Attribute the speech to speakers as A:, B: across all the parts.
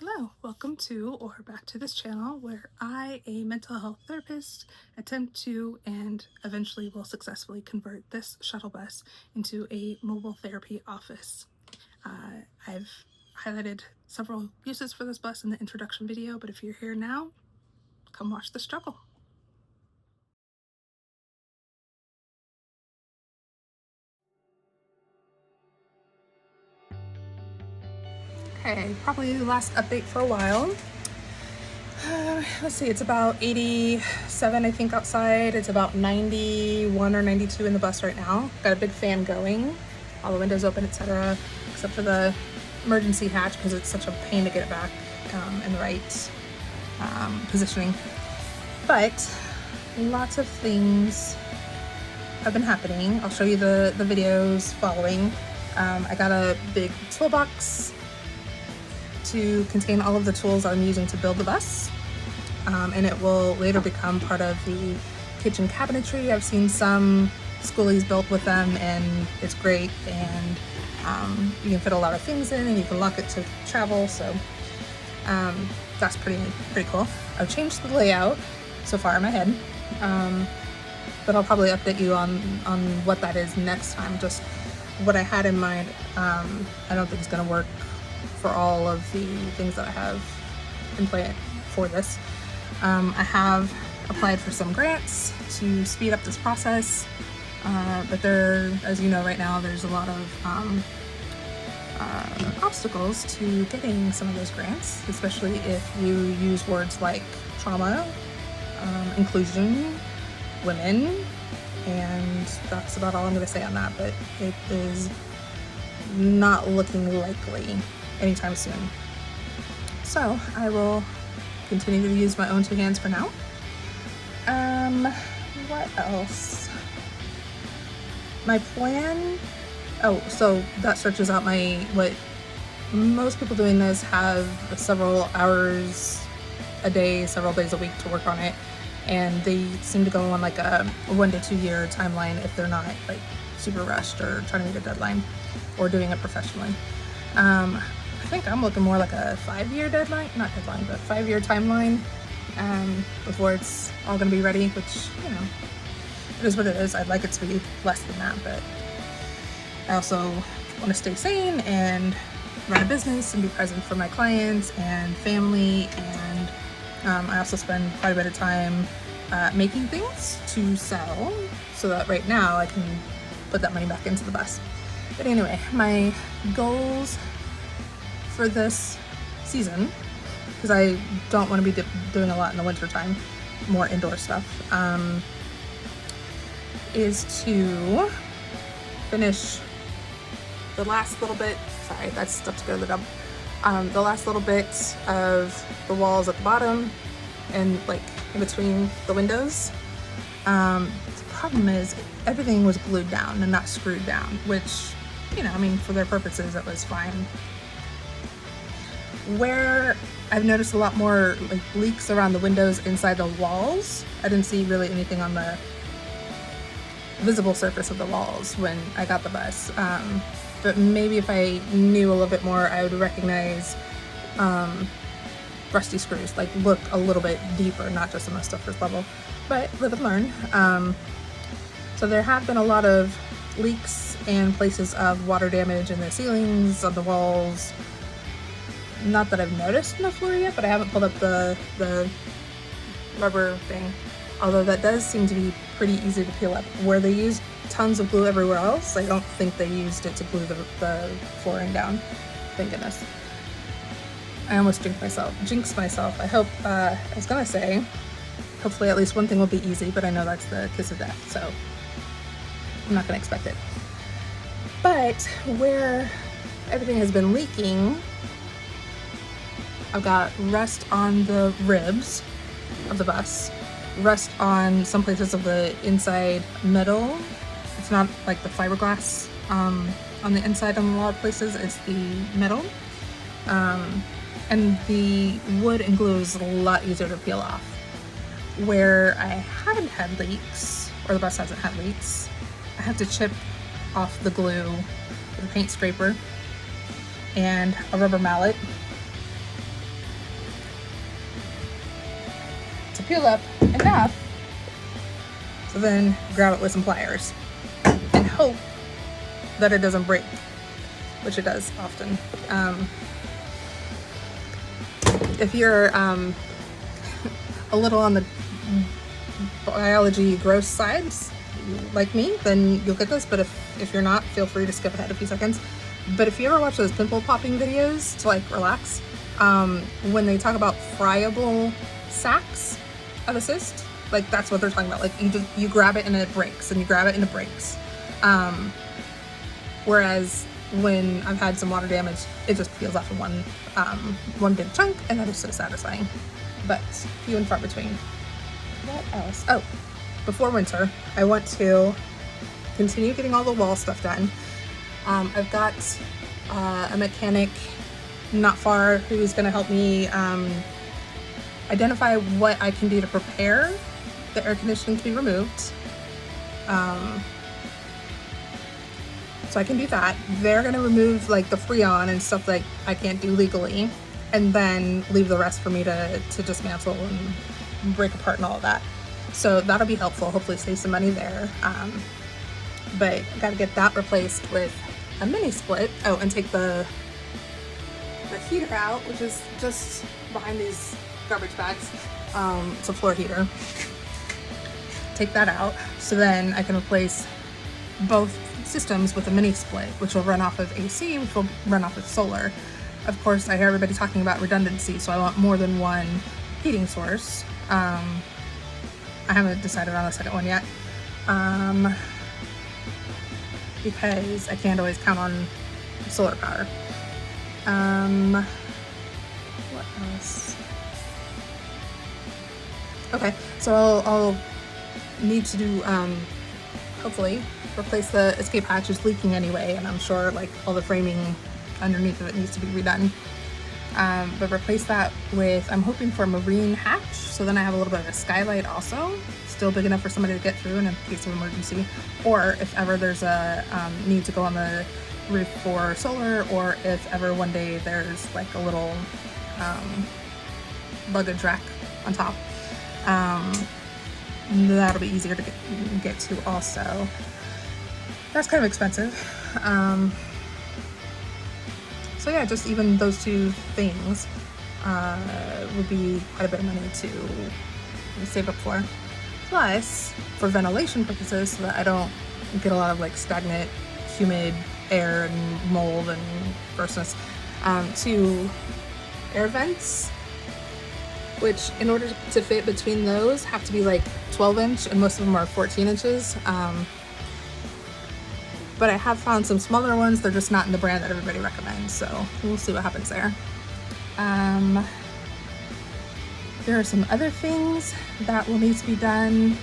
A: Hello, welcome to or back to this channel where I, a mental health therapist, attempt to and eventually will successfully convert this shuttle bus into a mobile therapy office. I've highlighted several uses for this bus in the introduction video, but if you're here now, come watch the struggle. Okay, probably the last update for a while. Let's see, it's about 87, I think, outside. It's about 91 or 92 in the bus right now. Got a big fan going, all the windows open, etc., except for the emergency hatch because it's such a pain to get it back in the right positioning. But lots of things have been happening. I'll show you the videos following. I got a big toolbox to contain all of the tools I'm using to build the bus, and it will later become part of the kitchen cabinetry. I've seen some schoolies built with them and it's great, and you can fit a lot of things in and you can lock it to travel, so that's pretty cool. I've changed the layout so far in my head, but I'll probably update you on what that is next time. Just what I had in mind, I don't think it's going to work for all of the things that I have in play for this. I have applied for some grants to speed up this process, but there, as you know, right now there's a lot of obstacles to getting some of those grants, especially if you use words like trauma, inclusion, women, and that's about all I'm going to say on that, but it is not looking likely anytime soon. So I will continue to use my own two hands for now. What else? My plan, so that stretches out what most people doing this have several hours a day, several days a week to work on it, and they seem to go on like a 1 to 2 year timeline if they're not like super rushed or trying to meet a deadline or doing it professionally. I think I'm looking more like a 5-year deadline, not deadline, but 5-year timeline before it's all going to be ready, which, you know, it is what it is. I'd like it to be less than that, but I also want to stay sane and run a business and be present for my clients and family, and I also spend quite a bit of time making things to sell so that right now I can put that money back into the bus. But anyway, my goals for this season, because I don't want to be doing a lot in the winter time, more indoor stuff, is to finish the last little bit, sorry, that's stuff to go to the dump, the last little bit of the walls at the bottom and like in between the windows. The problem is everything was glued down and not screwed down, which, you know, I mean, for their purposes it was fine. Where I've noticed a lot more like leaks around the windows inside the walls, I didn't see really anything on the visible surface of the walls when I got the bus, but maybe if I knew a little bit more I would recognize rusty screws, like look a little bit deeper, not just on the surface level, but live and learn. So there have been a lot of leaks and places of water damage in the ceilings, on the walls. Not that I've noticed on the floor yet, but I haven't pulled up the rubber thing, although that does seem to be pretty easy to peel up. Where they used tons of glue everywhere else, I don't think they used it to glue the flooring down. Thank goodness. I almost jinxed myself. I hope, I was gonna say, hopefully at least one thing will be easy, but I know that's the kiss of death, so I'm not gonna expect it. But where everything has been leaking, I've got rust on the ribs of the bus, rust on some places of the inside metal. It's not like the fiberglass on the inside on a lot of places, it's the metal. And the wood and glue is a lot easier to peel off. Where I haven't had leaks, or the bus hasn't had leaks, I have to chip off the glue with a paint scraper and a rubber mallet to peel up enough. So then grab it with some pliers and hope that it doesn't break, which it does often. If you're a little on the biology gross sides like me, then you'll get this, but if you're not, feel free to skip ahead a few seconds. But if you ever watch those pimple popping videos to like relax, when they talk about friable sacs of a cyst, like that's what they're talking about. Like you grab it and it breaks, and you grab it and it breaks. Whereas when I've had some water damage, it just peels off in one big chunk, and that is so satisfying. But few and far between. What else? Oh, before winter, I want to continue getting all the wall stuff done. I've got a mechanic not far who's going to help me identify what I can do to prepare the air conditioning to be removed. So I can do that. They're going to remove like the Freon and stuff like I can't do legally, and then leave the rest for me to dismantle and break apart and all of that. So that'll be helpful. Hopefully save some money there. But I got to get that replaced with a mini split. Oh, and take the heater out, which is just behind these garbage bags. It's a floor heater. Take that out, so then I can replace both systems with a mini split, which will run off of AC, which will run off of solar. Of course, I hear everybody talking about redundancy, so I want more than one heating source. I haven't decided on a second one yet, because I can't always count on solar power. What else? Okay, so I'll need to do, hopefully, replace the escape hatch. Is leaking anyway, and I'm sure like all the framing underneath of it needs to be redone. But replace that with, I'm hoping for a marine hatch, so then I have a little bit of a skylight also, still big enough for somebody to get through in case of emergency, or if ever there's a need to go on the roof for solar, or if ever one day there's like a little luggage rack on top. That'll be easier to get to also. That's kind of expensive. So yeah, just even those two things would be quite a bit of money to save up for. Plus, for ventilation purposes, so that I don't get a lot of like stagnant, humid air and mold and grossness, 2 air vents, which in order to fit between those have to be like 12-inch, and most of them are 14 inches. But I have found some smaller ones. They're just not in the brand that everybody recommends, so we'll see what happens there. There are some other things that will need to be done.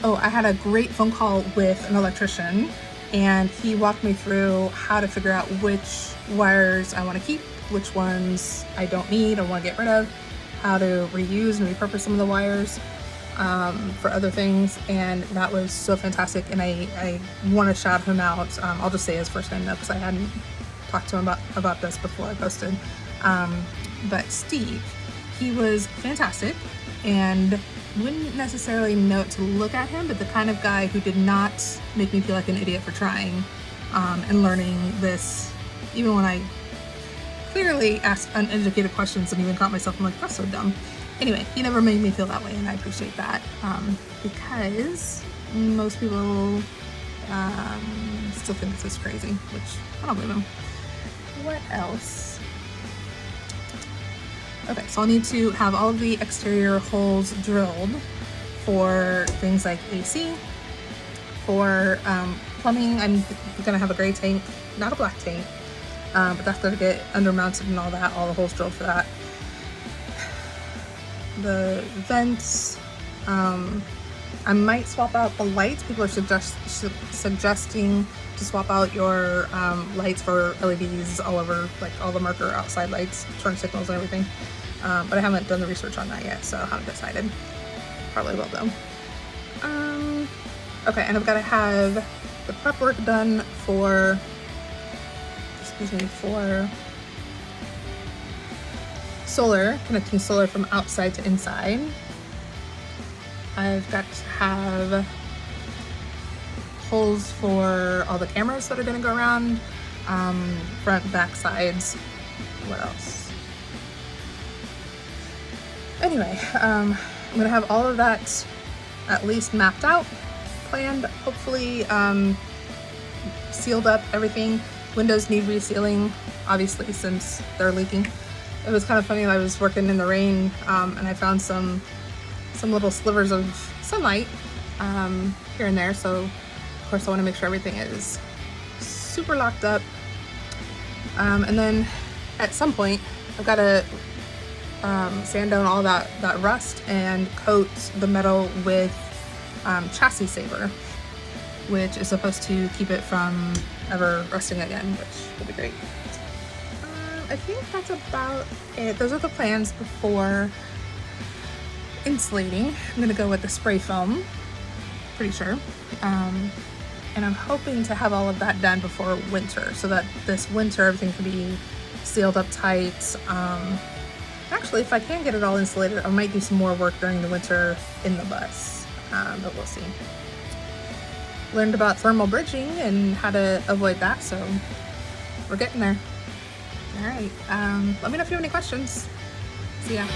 A: Oh, I had a great phone call with an electrician, and he walked me through how to figure out which wires I want to keep, which ones I don't need or want to get rid of, how to reuse and repurpose some of the wires for other things, and that was so fantastic. And I want to shout him out. I'll just say his first name though, because I hadn't talked to him about this before I posted. But Steve, he was fantastic, and wouldn't necessarily know to look at him, but the kind of guy who did not make me feel like an idiot for trying and learning this, even when I clearly asked uneducated questions and even caught myself. I'm like, that's so dumb. Anyway, he never made me feel that way, and I appreciate that, because most people still think this is crazy, which I don't blame them. What else? Okay, so I'll need to have all of the exterior holes drilled for things like AC. For plumbing, I'm gonna have a gray tank, not a black tank, but that's gonna get undermounted and all that, all the holes drilled for that. The vents, I might swap out the lights. People are suggesting to swap out your lights for LEDs all over, like all the marker outside lights, turn signals and everything. But I haven't done the research on that yet, so I haven't decided. Probably will though. Okay, and I've got to have the prep work done for, solar, connecting solar from outside to inside. I've got to have holes for all the cameras that are going to go around, front, back, sides. What else? Anyway, I'm going to have all of that at least mapped out, planned, hopefully sealed up everything. Windows need resealing, obviously, since they're leaking. It was kind of funny, I was working in the rain and I found some little slivers of sunlight here and there, so of course I want to make sure everything is super locked up. And then at some point I've got to sand down all that rust and coat the metal with chassis saver, which is supposed to keep it from ever rusting again, which will be great. I think that's about it. Those are the plans before insulating. I'm gonna go with the spray foam, pretty sure. And I'm hoping to have all of that done before winter, so that this winter everything can be sealed up tight. Actually, if I can get it all insulated, I might do some more work during the winter in the bus, but we'll see. Learned about thermal bridging and how to avoid that, so we're getting there. All right, let me know if you have any questions. See ya.